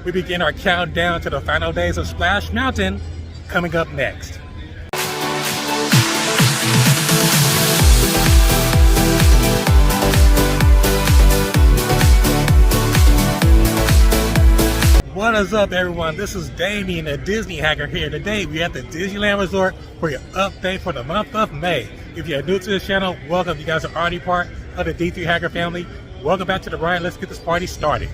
we begin our countdown to the final days of Splash Mountain coming up next. What is up, everyone? This is Damien, the Disney Hacker here. Today we're at the Disneyland Resort for your update for the month of May. If you're new to this channel, welcome. You guys are already part of the D3 Hacker family. Welcome back to the ride. Let's get this party started.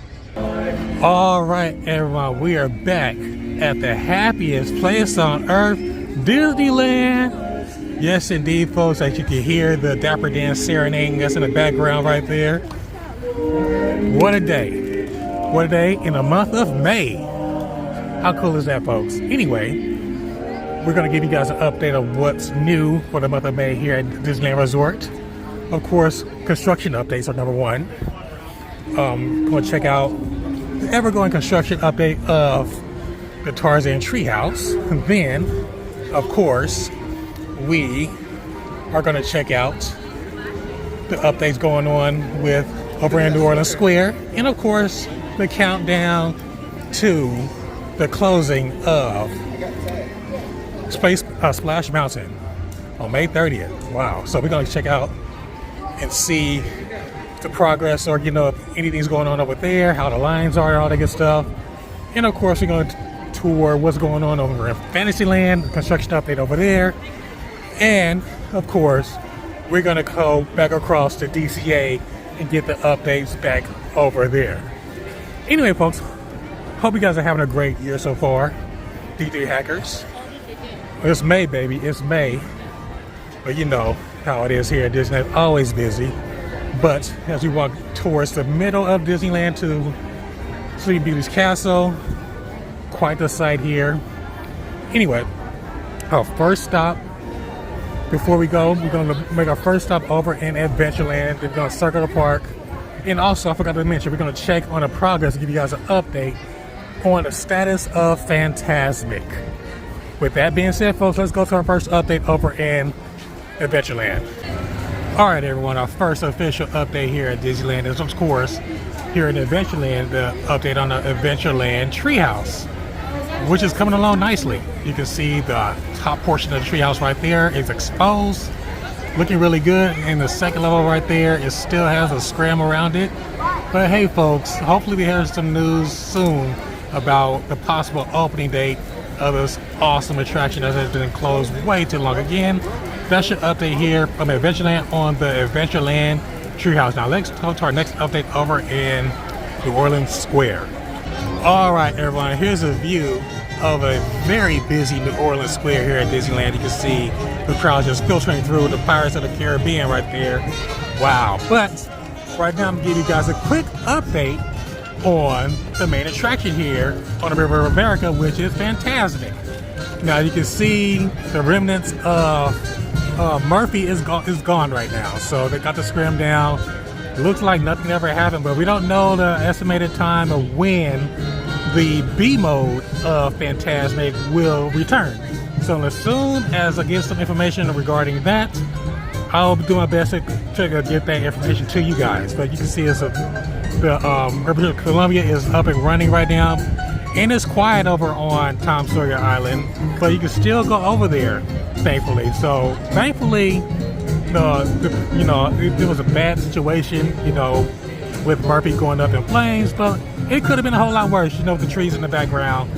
All right, everyone, we are back at the happiest place on earth, Disneyland. Yes, indeed, folks. As you can hear the Dapper Dan serenading us in the background right there. What a day. What a day in the month of May. How cool is that, folks? Anyway, we're going to give you guys an update of what's new for the month of May here at Disneyland Resort. Of course, construction updates are number one. Going to check out the ever-going construction update of the Tarzan Treehouse. And then, of course, we are going to check out the updates going on with over in New Orleans Square. And, of course, the countdown to the closing of Splash Mountain on May 30th. Wow. So we're going to check out and see the progress, or if anything's going on over there, how the lines are, all that good stuff. And of course we're going to tour what's going on over in Fantasyland, the construction update over there. And of course we're going to go back across to DCA and get the updates back over there. Anyway, folks, hope you guys are having a great year so far, D3 Hackers. It's May, baby, it's May. But you know how it is here at Disneyland, always busy. But as we walk towards the middle of Disneyland to Sleeping Beauty's Castle, quite the sight here. Anyway, our first stop, before we go, we're going to make our first stop over in Adventureland. We're going to circle the park. And also, I forgot to mention, we're going to check on the progress and give you guys an update on the status of Fantasmic. With that being said, folks, let's go to our first update over in Adventureland. All right, everyone, our first official update here at Disneyland is, of course, here in Adventureland, the update on the Adventureland Treehouse, which is coming along nicely. You can see the top portion of the treehouse right there is exposed, looking really good. And the second level right there, it still has a scram around it. But hey, folks, hopefully we hear some news soon about the possible opening date of this awesome attraction that has been closed way too long. Again, special update here from Adventureland on the Adventureland Treehouse. Now let's go to our next update over in New Orleans Square. All right, everyone, here's a view of a very busy New Orleans Square here at Disneyland. You can see the crowd just filtering through the Pirates of the Caribbean right there. Wow. But right now I'm going to give you guys a quick update on the main attraction here on the River of America, which is Fantasmic. Now you can see the remnants of Murphy is gone right now. So they got the scrim down. Looks like nothing ever happened, but we don't know the estimated time of when the B mode of Fantasmic will return. So as soon as I get some information regarding that, I'll do my best to get that information to you guys. But you can see the Republic of Columbia is up and running right now, and it's quiet over on Tom Sawyer Island, but you can still go over there, thankfully. So thankfully, it was a bad situation, with Murphy going up in flames, but it could have been a whole lot worse. The trees in the background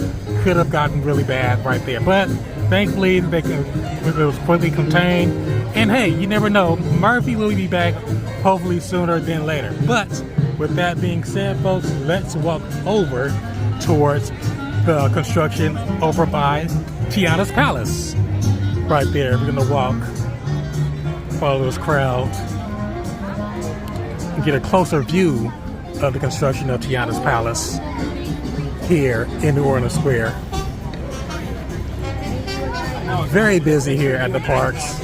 could have gotten really bad right there. But thankfully, it was quickly contained. And hey, you never know, Murphy will be back hopefully sooner than later. But with that being said, folks, let's walk over towards the construction over by Tiana's Palace. Right there, we're gonna walk, follow this crowd, and get a closer view of the construction of Tiana's Palace here in New Orleans Square. Very busy here at the parks.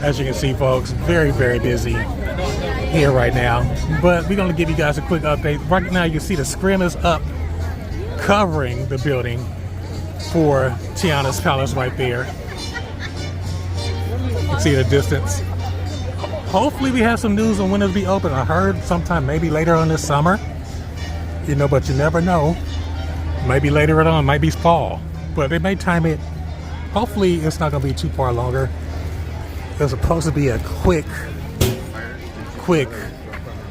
As you can see, folks, very, very busy here right now. But we're going to give you guys a quick update. Right now, you can see the scrim is up, covering the building for Tiana's Palace right there. You can see the distance. Hopefully we have some news on when it'll be open. I heard sometime maybe later on this summer. But you never know. Maybe later on, might be fall, but they may time it. Hopefully it's not gonna be too far longer. It's supposed to be a quick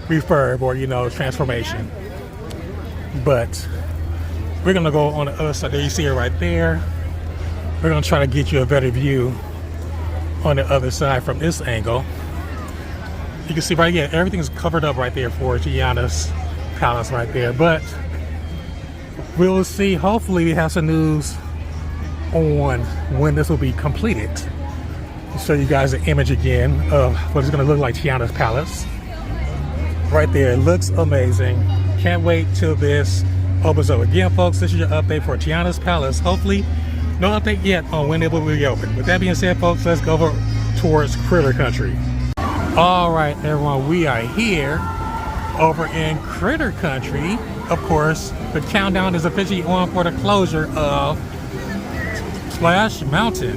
refurb or, you know, transformation. But we're gonna go on the other side. There you see it right there. We're gonna try to get you a better view on the other side from this angle. You can see right here, everything's covered up right there for Tiana's Palace right there. But we'll see, hopefully we have some news on when this will be completed. I'll show you guys an image again of what it's gonna look like, Tiana's Palace. Right there, it looks amazing. Can't wait till this opens up. Again, folks, this is your update for Tiana's Palace. Hopefully, no update yet on when it will be open. With that being said, folks, let's go over towards Critter Country. All right, everyone, we are here over in Critter Country. Of course, the countdown is officially on for the closure of Splash Mountain.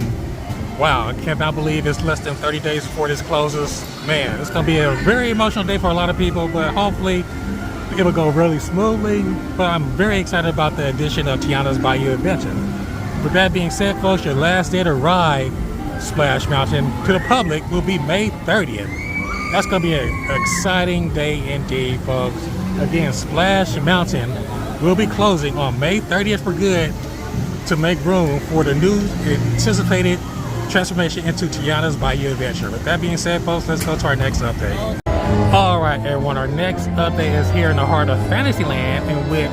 Wow, I cannot believe it's less than 30 days before this closes. Man, it's gonna be a very emotional day for a lot of people, but hopefully it will go really smoothly. But I'm very excited about the addition of Tiana's Bayou Adventure. With that being said, folks, your last day to ride Splash Mountain to the public will be May 30th. That's gonna be an exciting day indeed, folks. Again, Splash Mountain will be closing on May 30th for good to make room for the new anticipated transformation into Tiana's Bayou Adventure. With that being said, folks, let's go to our next update. All right, everyone, our next update is here in the heart of Fantasyland, in which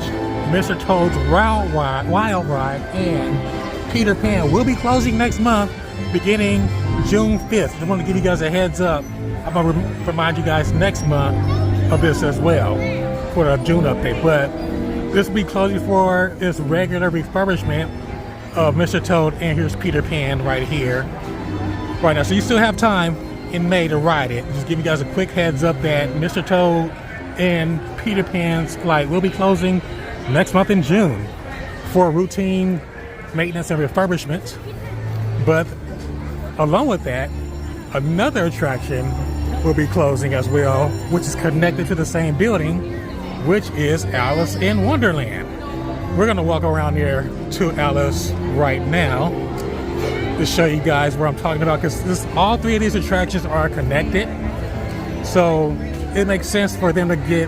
Mr. Toad's Wild Ride and Peter Pan will be closing next month, beginning June 5th. I want to give you guys a heads up. I'm going to remind you guys next month of this as well for the June update. But this will be closing for its regular refurbishment of Mr. Toad, and here's Peter Pan right here. Right now, so you still have time in May to ride it. Just give you guys a quick heads up that Mr. Toad and Peter Pan's flight will be closing next month in June for routine maintenance and refurbishment. But along with that, another attraction will be closing as well, which is connected to the same building, which is Alice in Wonderland. We're gonna walk around here to Alice right now to show you guys where I'm talking about, because all three of these attractions are connected. So it makes sense for them to get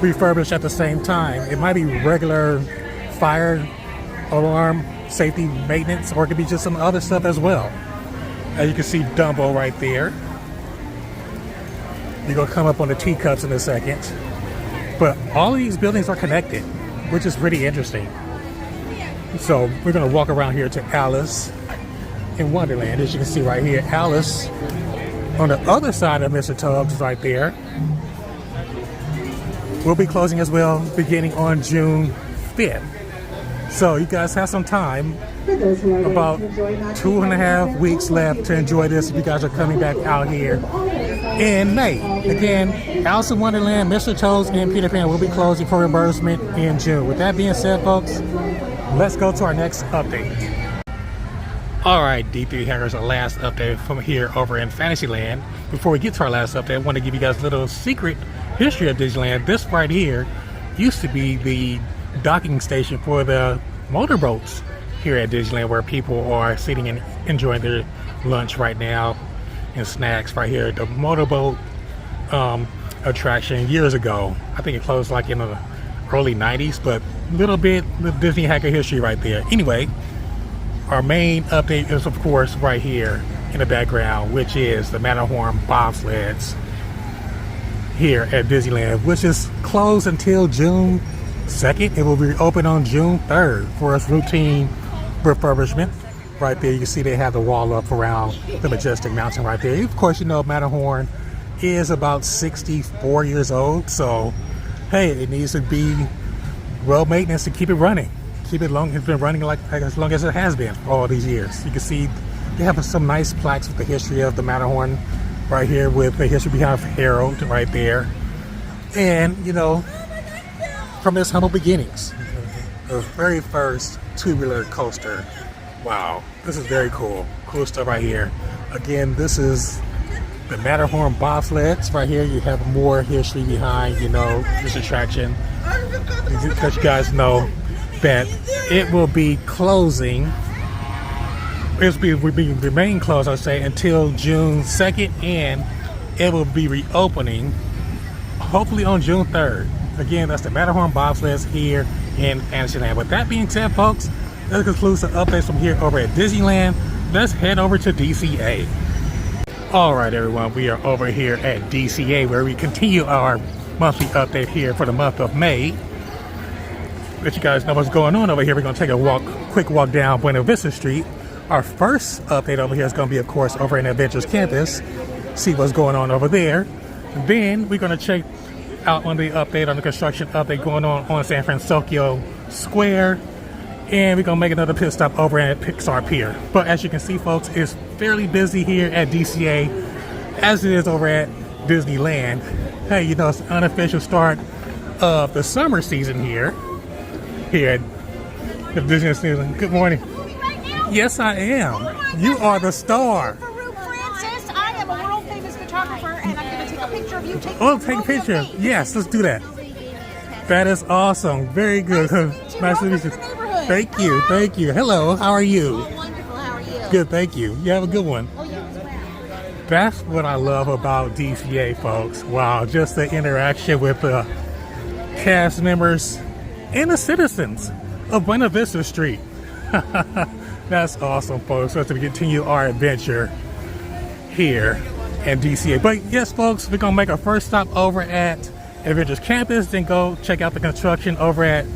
refurbished at the same time. It might be regular fire alarm safety maintenance, or it could be just some other stuff as well. As you can see Dumbo right there. You're gonna come up on the teacups in a second. But all of these buildings are connected, which is pretty interesting. So we're gonna walk around here to Alice in Wonderland. As you can see right here, Alice on the other side of Mr. Tubbs right there will be closing as well, beginning on June 5th. So you guys have some time, about 2.5 weeks left to enjoy this if you guys are coming back out here in May. Again, Alice in Wonderland, Mr. Toad's, and Peter Pan will be closing for reimbursement in June. With that being said, folks, let's go to our next update. All right, D3 Hackers, our last update from here over in Fantasyland. Before we get to our last update, I want to give you guys a little secret history of Disneyland. This right here used to be the docking station for the motorboats here at Disneyland, where people are sitting and enjoying their lunch right now and snacks right here. The motorboat attraction years ago, I think it closed like in the early 90s, but a little bit of Disney Hacker history right there. Anyway, our main update is of course right here in the background, which is the Matterhorn bobsleds here at Disneyland, which is closed until June 2nd. It will be open on June 3rd for its routine refurbishment. Right there, you can see they have the wall up around the Majestic Mountain right there. Of course, you know Matterhorn is about 64 years old, so hey, it needs to be well maintenance to keep it running. Keep it long. It's been running like as long as it has been for all these years. You can see they have some nice plaques with the history of the Matterhorn right here, with the history behind Harold right there, and you know, from its humble beginnings, the very first tubular coaster. Wow, this is very cool. Cool stuff right here. Again, this is the Matterhorn bobsleds right here. You have more history behind, you know, this attraction. Because you guys know that it will be closing. Will remain closed, I'll say, until June 2nd, and it will be reopening hopefully on June 3rd. Again, that's the Matterhorn Bobsleds here in Fantasyland. With that being said, folks, that concludes the updates from here over at Disneyland. Let's head over to DCA. All right, everyone, we are over here at DCA where we continue our monthly update here for the month of May. Let you guys know what's going on over here. We're going to take a quick walk down Buena Vista Street. Our first update over here is going to be, of course, over in Adventures Campus. See what's going on over there. Then we're going to check out on the update on the construction update going on San Francisco Square. And we're going to make another pit stop over at Pixar Pier. But as you can see, folks, it's fairly busy here at DCA as it is over at Disneyland. Hey, you know, it's the unofficial start of the summer season here at the Disney season. Good morning. Yes, I am. You are the star. Francis, I am a world famous photographer, and I'm going to take a picture of you. Take a picture. Yes, let's do that. That is awesome. Very good. Nice to meet you. Thank you. Thank you. Hello. How are you? Wonderful. How are you? Good. Thank you. You have a good one. Oh, you as well. That's what I love about DCA, folks. Wow, just the interaction with the cast members and the citizens of Buena Vista Street. That's awesome, folks. So as we continue our adventure here in DCA. But yes, folks, we're gonna make our first stop over at Adventures Campus, then go check out the construction over at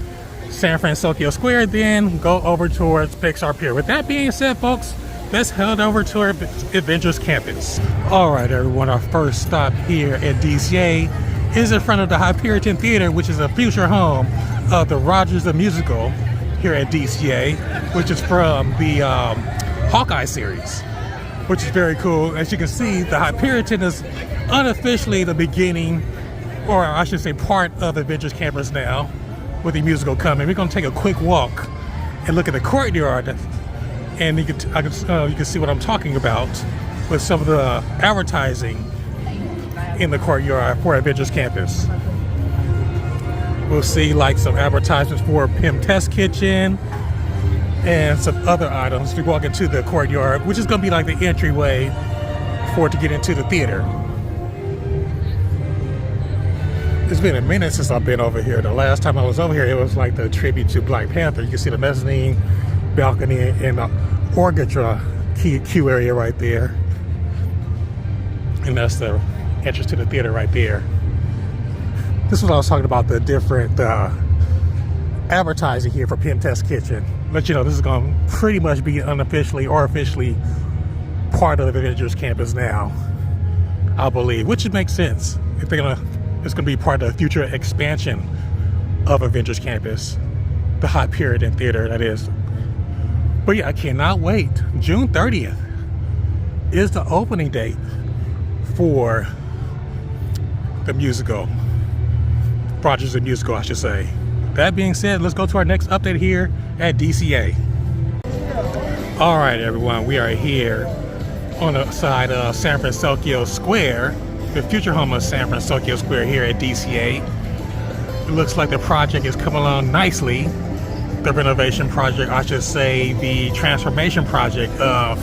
San Francisco Square, then go over towards Pixar Pier. With that being said, folks, let's head over to our Adventures Campus. All right, everyone, our first stop here at DCA is in front of the Hyperion Theater, which is a future home of the Rogers the Musical here at DCA, which is from the Hawkeye series, which is very cool. As you can see, the Hyperion is unofficially the beginning, or I should say part of Adventures Campus now, with the musical coming. We're gonna take a quick walk and look at the courtyard, and you can see what I'm talking about with some of the advertising in the courtyard for Adventures Campus. We'll see like some advertisements for Pym Test Kitchen and some other items. We walk into the courtyard, which is going to be like the entryway for it to get into the theater. It's been a minute since I've been over here. The last time I was over here, it was like the tribute to Black Panther. You can see the mezzanine balcony and the orchestra queue area right there. And that's the entrance to the theater right there. This is what I was talking about, the different advertising here for Pym Test Kitchen. Let you know, this is going to pretty much be unofficially or officially part of the Adventures Campus now, I believe, which makes sense. If they're it's going to be part of the future expansion of Adventures Campus, the Hyperion Theater, that is. But yeah, I cannot wait. June 30th is the opening date for the musical. Rogers the Musical, I should say. That being said, let's go to our next update here at DCA. All right, everyone, we are here on the side of San Francisco Square, the future home of San Francisco Square here at DCA. It looks like the project is coming along nicely. The renovation project, I should say, the transformation project of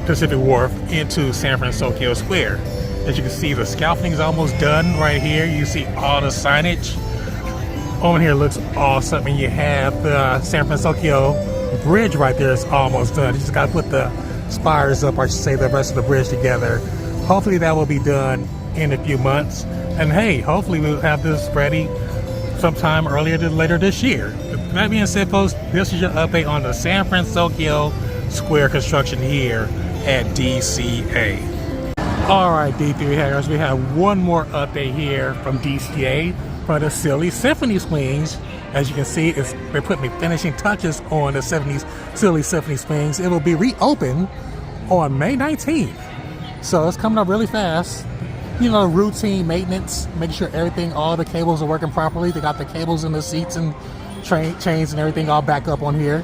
Pacific Wharf into San Francisco Square. As you can see, the scaffolding is almost done right here. You see all the signage. Over here looks awesome. And you have the San Francisco Bridge right there. It's almost done. You just got to put the spires up, or I should say the rest of the bridge together. Hopefully that will be done in a few months. And hey, hopefully we'll have this ready sometime later this year. That being said, folks, this is your update on the San Francisco Square construction here at DCA. All right, D3 Haggers, we have one more update here from DCA for the Silly Symphony Swings. As you can see, they're putting the finishing touches on the Silly Symphony Swings. It will be reopened on May 19th. So it's coming up really fast. You know, routine maintenance, making sure all the cables are working properly. They got the cables in the seats and chains and everything all back up on here.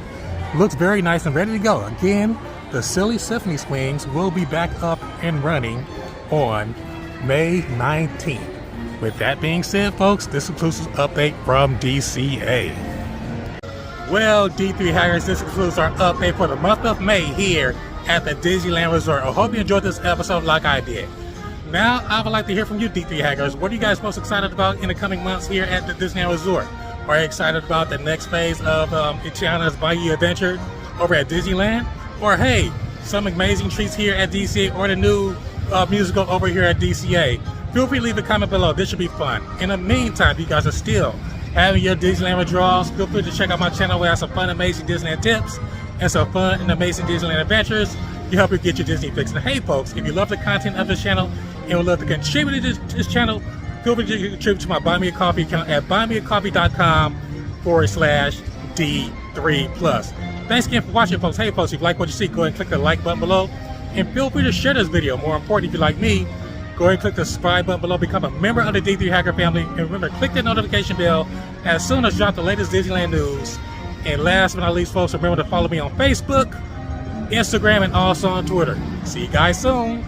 Looks very nice and ready to go. Again, the Silly Symphony Swings will be back up and running on May 19th. With that being said, folks, this concludes this update from DCA. Well, D3 Hackers, this includes our update for the month of May here at the Disneyland Resort. I hope you enjoyed this episode like I did. Now, I would like to hear from you, D3 Hackers. What are you guys most excited about in the coming months here at the Disneyland Resort? Are you excited about the next phase of Ichiana's Bayou Adventure over at Disneyland? Or hey, some amazing treats here at DCA or the new musical over here at DCA? Feel free to leave a comment below. This should be fun. In the meantime, if you guys are still having your Disneyland withdrawals, feel free to check out my channel where I have some fun, amazing Disneyland tips and some fun and amazing Disneyland adventures to help you get your Disney fix. And hey folks, if you love the content of this channel and would love to contribute to this channel, feel free to contribute to my Buy Me a Coffee account at buymeacoffee.com/D3+. Thanks again for watching, folks. Hey folks, if you like what you see, go ahead and click the like button below. And feel free to share this video. More important, if you like me, go ahead and click the subscribe button below, become a member of the D3 Hacker family, and remember, click the notification bell as soon as I drop the latest Disneyland news. And last but not least, folks, remember to follow me on Facebook, Instagram, and also on Twitter. See you guys soon.